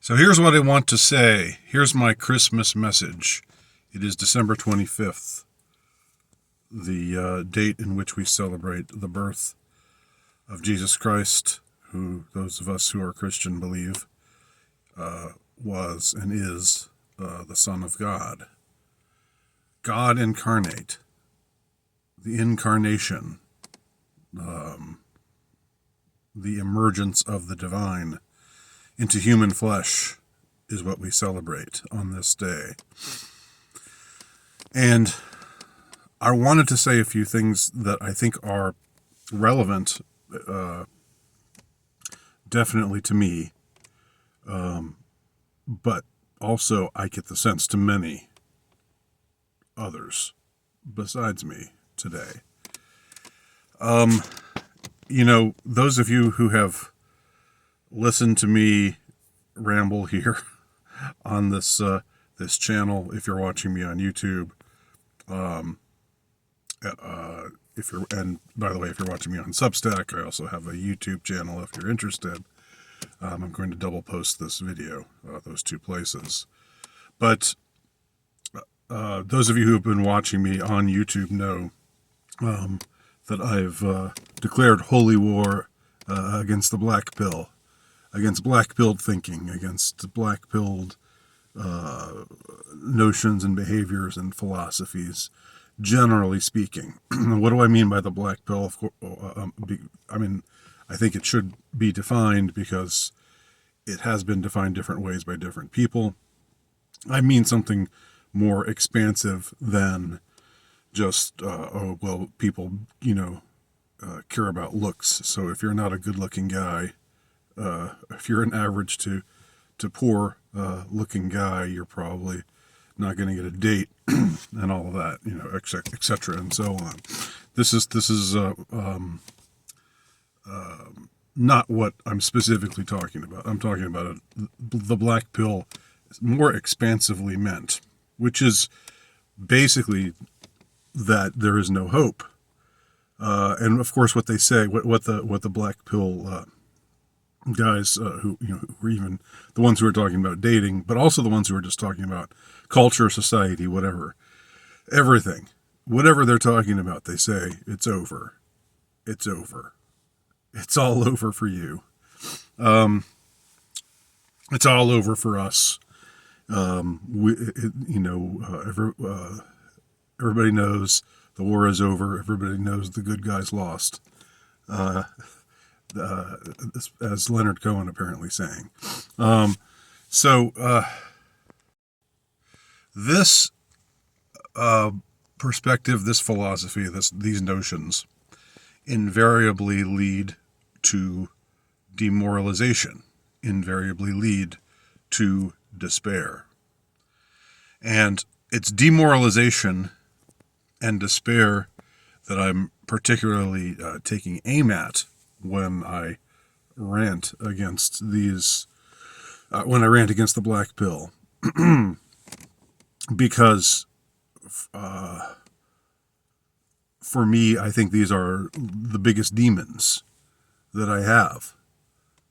So here's what I want to say. Here's my Christmas message. It is December 25th, the date in which we celebrate the birth of Jesus Christ, who those of us who are Christian believe was and is the Son of God. God incarnate, the incarnation, the emergence of the divine into human flesh is what we celebrate on this day. And I wanted to say a few things that I think are relevant, definitely to me, but also I get the sense to many others besides me today. Those of you who have listened to me ramble here on this channel, if you're watching me on YouTube, and by the way, if you're watching me on Substack, I also have a YouTube channel if you're interested. I'm going to double post this video, those two places. But those of you who have been watching me on YouTube know that I've declared holy war against the black pill, against black-pilled thinking, against black-pilled notions and behaviors and philosophies, generally speaking. What do I mean by the black pill? I think it should be defined because it has been defined different ways by different people. I mean something more expansive than just, people, care about looks. So if you're not a good-looking guy, if you're an average to poor looking guy, you're probably not going to get a date and all of that, etc. and so on. This is not what I'm specifically talking about. I'm talking about the black pill more expansively meant, which is basically that there is no hope. And of course, what they say, what the black pill guys who were even the ones who are talking about dating, but also the ones who are just talking about culture, society, whatever, everything, whatever they're talking about, they say it's over. It's over. It's all over for you. It's all over for us. Everybody knows the war is over. Everybody knows the good guys lost. As Leonard Cohen apparently sang. This perspective, this philosophy, these notions invariably lead to demoralization, invariably lead to despair. And it's demoralization and despair that I'm particularly taking aim at when I rant against these, when I rant against the black pill, because for me, I think these are the biggest demons that I have.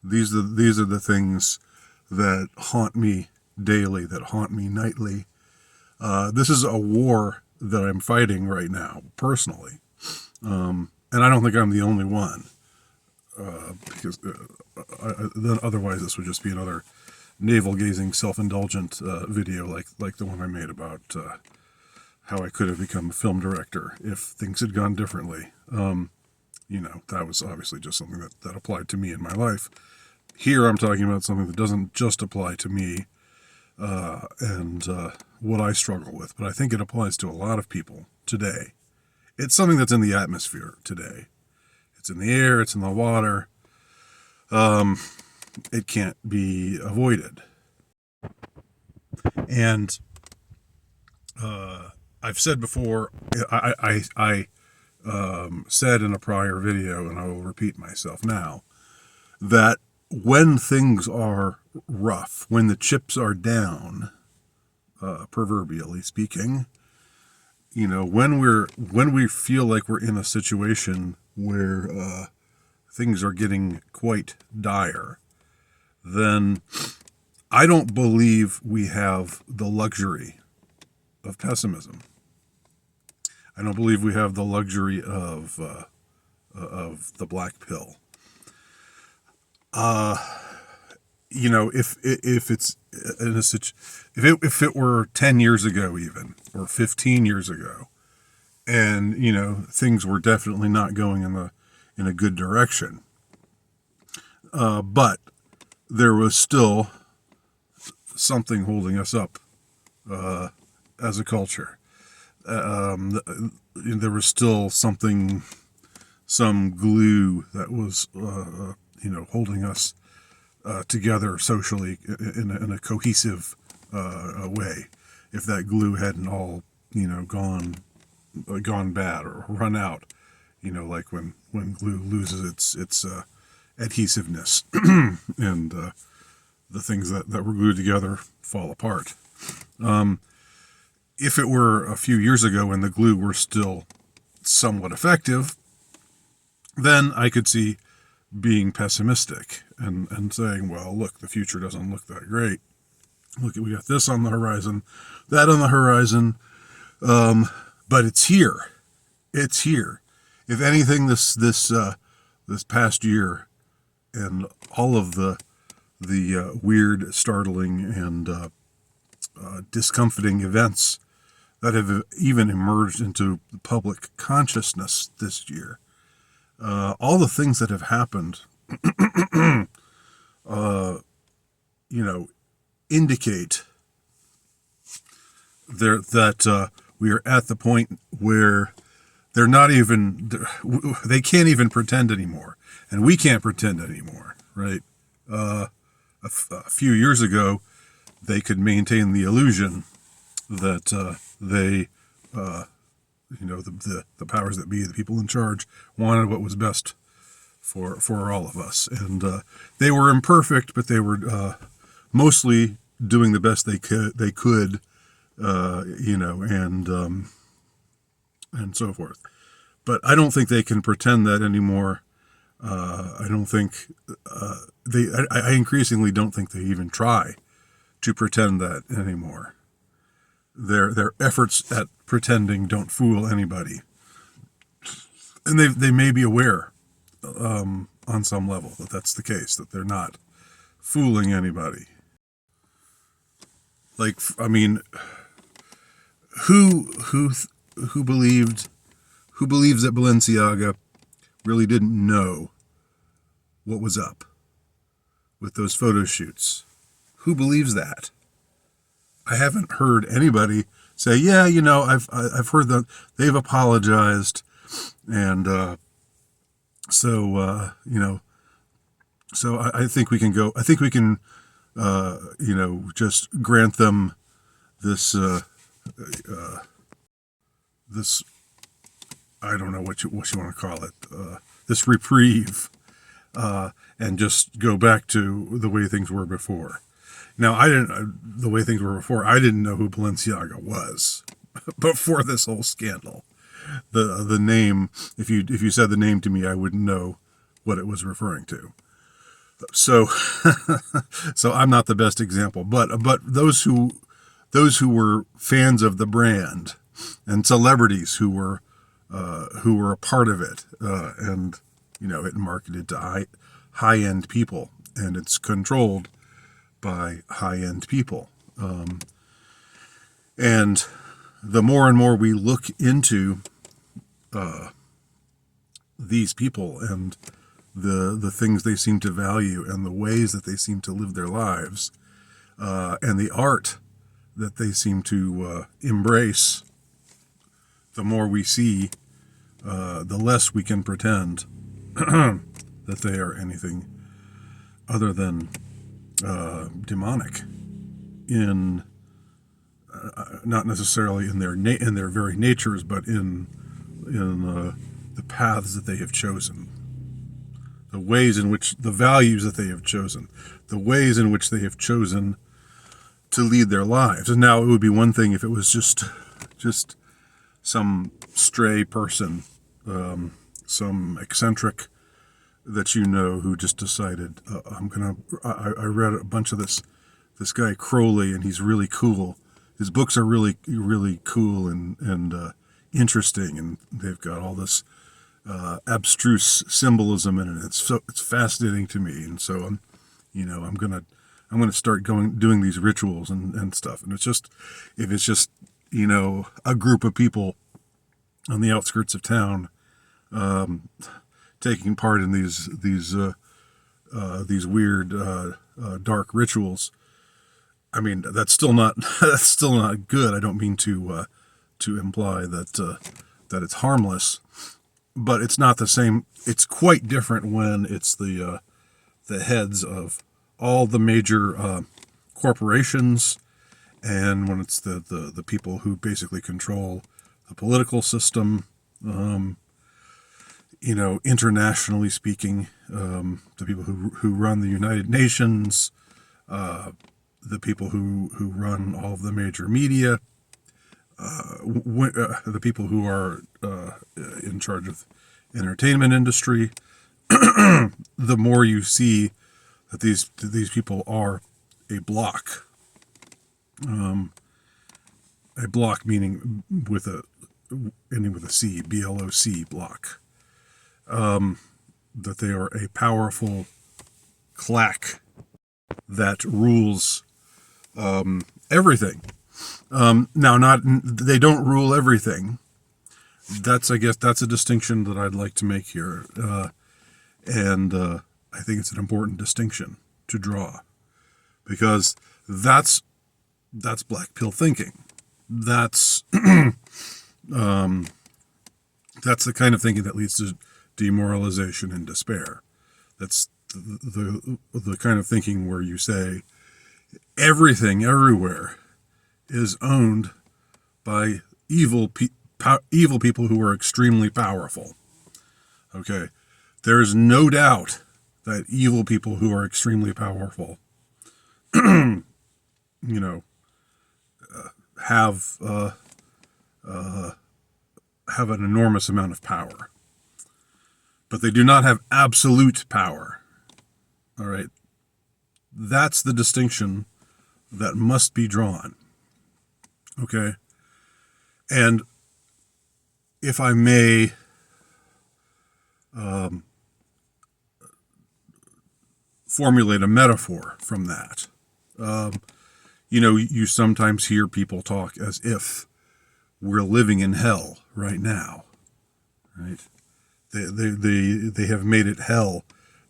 These are the things that haunt me daily, that haunt me nightly. This is a war that I'm fighting right now, personally, and I don't think I'm the only one. Because then otherwise this would just be another navel-gazing, self-indulgent video like the one I made about how I could have become a film director if things had gone differently. That was obviously just something that applied to me in my life. Here I'm talking about something that doesn't just apply to me and what I struggle with, but I think it applies to a lot of people today. It's something that's in the atmosphere today. It's in the air, it's in the water. It can't be avoided. And I've said before, I said in a prior video, and I will repeat myself now, that when things are rough, when the chips are down, proverbially speaking, when we feel like we're in a situation where things are getting quite dire, then I don't believe we have the luxury of pessimism. I don't believe we have the luxury of the black pill. If it's in a if it were 10 years ago even, or 15 years ago, and things were definitely not going in a good direction, but there was still something holding us up as a culture. There was still something, some glue that was holding us together socially in a cohesive way. If that glue hadn't all gone bad or run out, like when glue loses its adhesiveness and the things that were glued together fall apart. If it were a few years ago when the glue were still somewhat effective, then I could see being pessimistic and saying, well, look, the future doesn't look that great. Look, we got this on the horizon, that on the horizon, but it's here. It's here. If anything, this past year and all of the weird, startling, and discomforting events that have even emerged into public consciousness this year, all the things that have happened, indicate that we are at the point where they can't even pretend anymore, and we can't pretend anymore, right? A few years ago, they could maintain the illusion that the powers that be, the people in charge, wanted what was best for all of us, and they were imperfect, but they were mostly doing the best they could, and so forth. But I don't think they can pretend that anymore. I don't think I increasingly don't think they even try to pretend that anymore. Their efforts at pretending don't fool anybody, and they may be aware on some level that that's the case, that they're not fooling anybody. Like, I mean, who believes that Balenciaga really didn't know what was up with those photo shoots? Who believes that? I haven't heard anybody say, yeah, I've heard that they've apologized, and so I think we can go. I think we can, just grant them this this, I don't know what you want to call it, this reprieve, and just go back to the way things were before. Now, the way things were before, I didn't know who Balenciaga was before this whole scandal. The name, if you said the name to me, I wouldn't know what it was referring to. So, so I'm not the best example, but those who were fans of the brand and celebrities who were a part of it, and it marketed to high-end people, and it's controlled by high-end people. And the more and more we look into these people and the things they seem to value and the ways that they seem to live their lives, and the art that they seem to embrace, the more we see, the less we can pretend that they are anything other than demonic, in not necessarily in their very natures, but in the paths that they have chosen, the ways in which, the values that they have chosen, the ways in which they have chosen to lead their lives. And now, it would be one thing if it was just some stray person, some eccentric that who just decided, I read a bunch of this this guy Crowley, and he's really cool. His books are really, really cool and interesting, and they've got all this abstruse symbolism in it. It's fascinating to me, and so I'm gonna start doing these rituals and stuff. And it's just, if it's just a group of people on the outskirts of town taking part in these weird dark rituals. I mean, that's still not that's still not good. I don't mean to imply that it's harmless, but it's not the same. It's quite different when it's the heads of all the major corporations, and when it's the people who basically control the political system. Internationally speaking, the people who run the United Nations, the people who run all of the major media, the people who are in charge of entertainment industry. The more you see that these people are a block meaning ending with a C, BLOC, block. That they are a powerful claque that rules everything. Now, they don't rule everything. I guess that's a distinction that I'd like to make here, and I think it's an important distinction to draw, because that's black pill thinking. That's that's the kind of thinking that leads to demoralization and despair. That's the kind of thinking where you say everything everywhere is owned by evil people who are extremely powerful. Okay, there is no doubt that evil people who are extremely powerful, have an enormous amount of power, but they do not have absolute power. All right, that's the distinction that must be drawn. Okay, and if I may formulate a metaphor from that, you sometimes hear people talk as if we're living in hell right now, right? They have made it hell.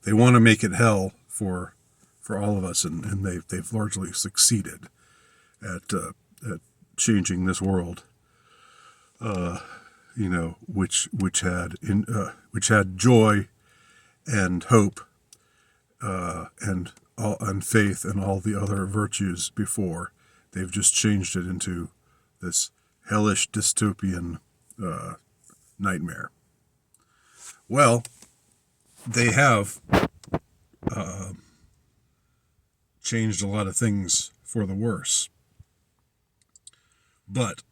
They want to make it hell for all of us, and they've largely succeeded at changing this world. Which had joy and hope and faith and all the other virtues before. They've just changed it into this hellish dystopian nightmare. Well, they have changed a lot of things for the worse. But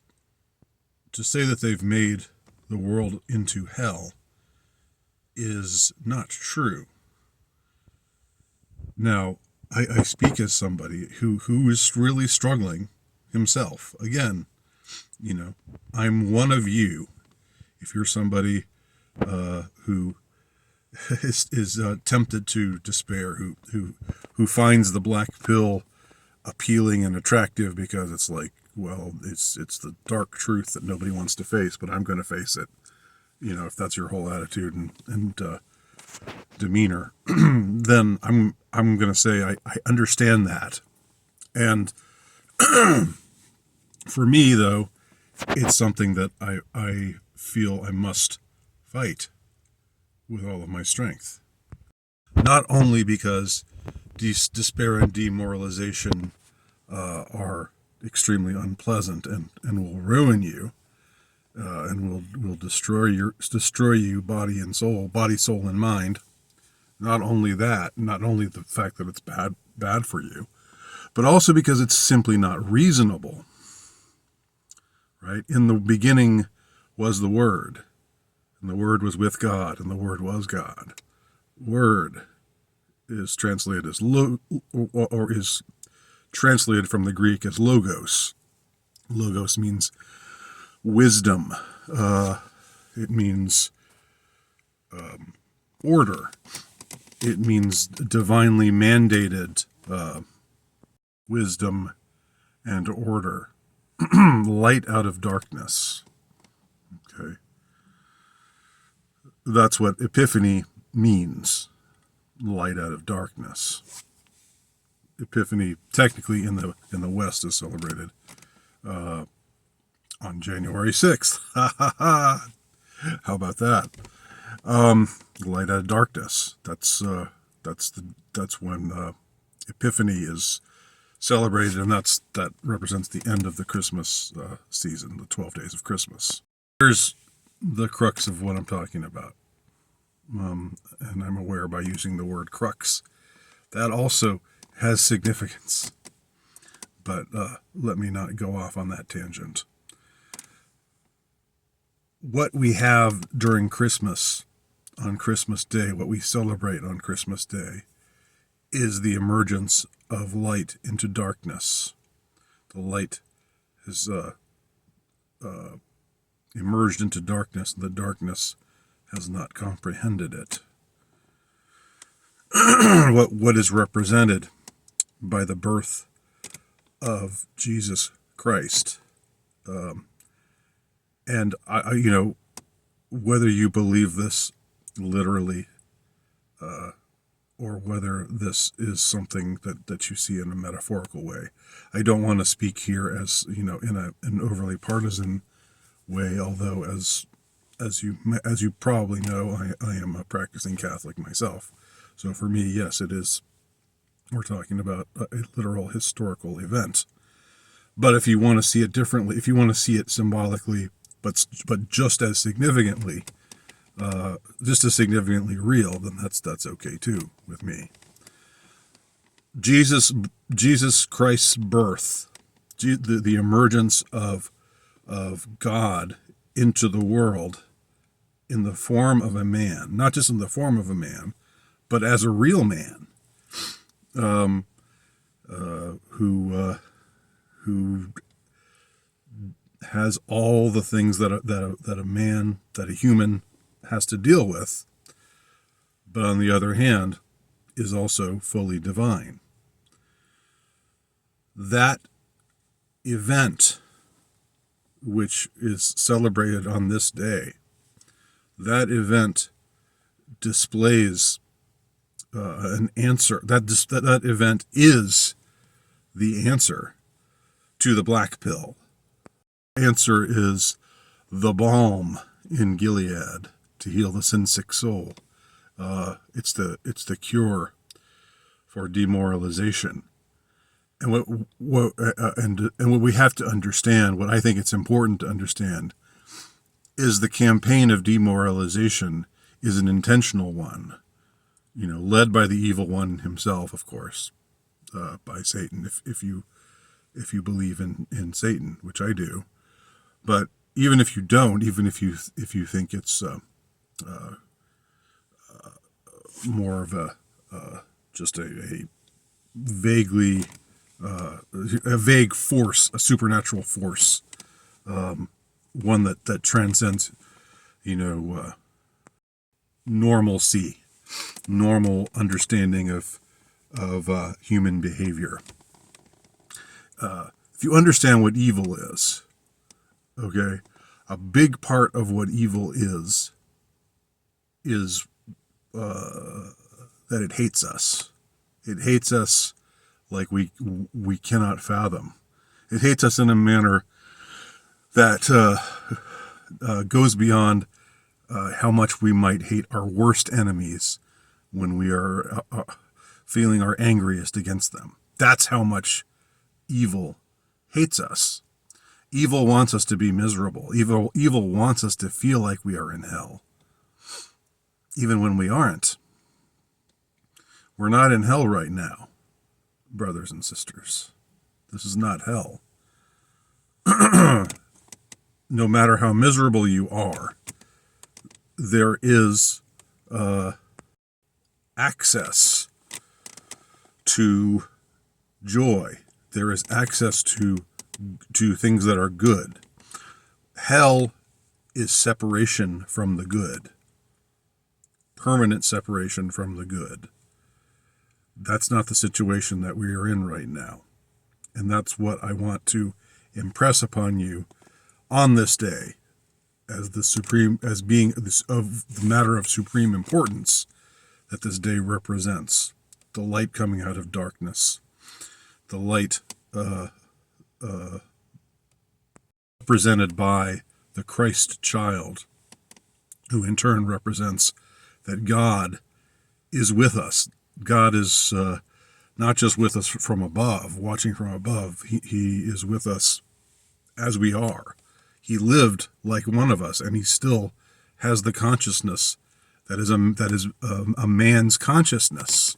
to say that they've made the world into hell is not true. Now, I speak as somebody who is really struggling himself. Again, I'm one of you. If you're somebody who is tempted to despair, who finds the black pill appealing and attractive because it's like, well, it's the dark truth that nobody wants to face, but I'm going to face it. If that's your whole attitude and demeanor, then I'm going to say I understand that. And for me, though, it's something that I feel I must fight with all of my strength. Not only because despair and demoralization are extremely unpleasant and will ruin you, and will destroy you body, soul, and mind. Not only that, not only the fact that it's bad for you, but also because it's simply not reasonable. Right? In the beginning was the Word, and the Word was with God, and the Word was God. Word is translated as or is translated from the Greek as logos. Logos means wisdom. It means order. It means divinely mandated wisdom and order. Light out of darkness. Okay. That's what Epiphany means. Light out of darkness. Epiphany, technically in the West, is celebrated on January 6th. How about that? Light out of darkness. That's when Epiphany is celebrated, and that represents the end of the Christmas season, the 12 days of Christmas. Here's the crux of what I'm talking about, and I'm aware by using the word crux that also has significance. But let me not go off on that tangent. What we have during Christmas, on Christmas Day, what we celebrate on Christmas Day, is the emergence of light into darkness. The light has emerged into darkness, and the darkness has not comprehended it. What is represented by the birth of Jesus Christ. And I whether you believe this literally, or whether this is something that you see in a metaphorical way, I don't want to speak here as in an overly partisan way. Although, as you probably know, I am a practicing Catholic myself. So for me, yes, it is. We're talking about a literal historical event. But if you want to see it differently, if you want to see it symbolically, but just as significantly real, then that's okay too with me. Jesus Christ's birth, the emergence of God into the world in the form of a man, not just in the form of a man, but as a real man, who has all the things that a human has to deal with, but on the other hand is also fully divine. That event, which is celebrated on this day, that event displays an answer. That event is the answer to the black pill. Answer is the balm in Gilead to heal the sin-sick soul. It's the cure for demoralization. And what we have to understand, what I think it's important to understand, is the campaign of demoralization is an intentional one, led by the evil one himself, of course, by Satan, if you believe in Satan, which I do. But even if you don't, even if you think it's more of just a vaguely a vague force, a supernatural force, one that transcends, normalcy, normal understanding of human behavior. If you understand what evil is, okay, a big part of what evil is that it hates us. It hates us like we cannot fathom. It hates us in a manner that goes beyond how much we might hate our worst enemies when we are feeling our angriest against them. That's how much evil hates us. Evil wants us to be miserable. Evil wants us to feel like we are in hell, even when we aren't. We're not in hell right now, brothers and sisters. This is not hell. No matter how miserable you are, there is access to joy. there is access to things that are good. Hell is separation from the good, permanent separation from the good. That's not the situation that we are in right now. And that's what I want to impress upon you on this day as being of the matter of supreme importance that this day represents. The light coming out of darkness, the light represented by the Christ child, who in turn represents that God is with us. God is not just with us from above, watching from above. He is with us as we are. He lived like one of us, and he still has the consciousness that is a man's consciousness,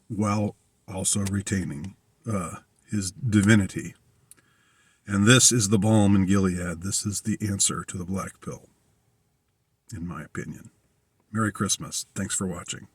while also retaining his divinity. And this is the balm in Gilead. This is the answer to the black pill, in my opinion. Merry Christmas. Thanks for watching.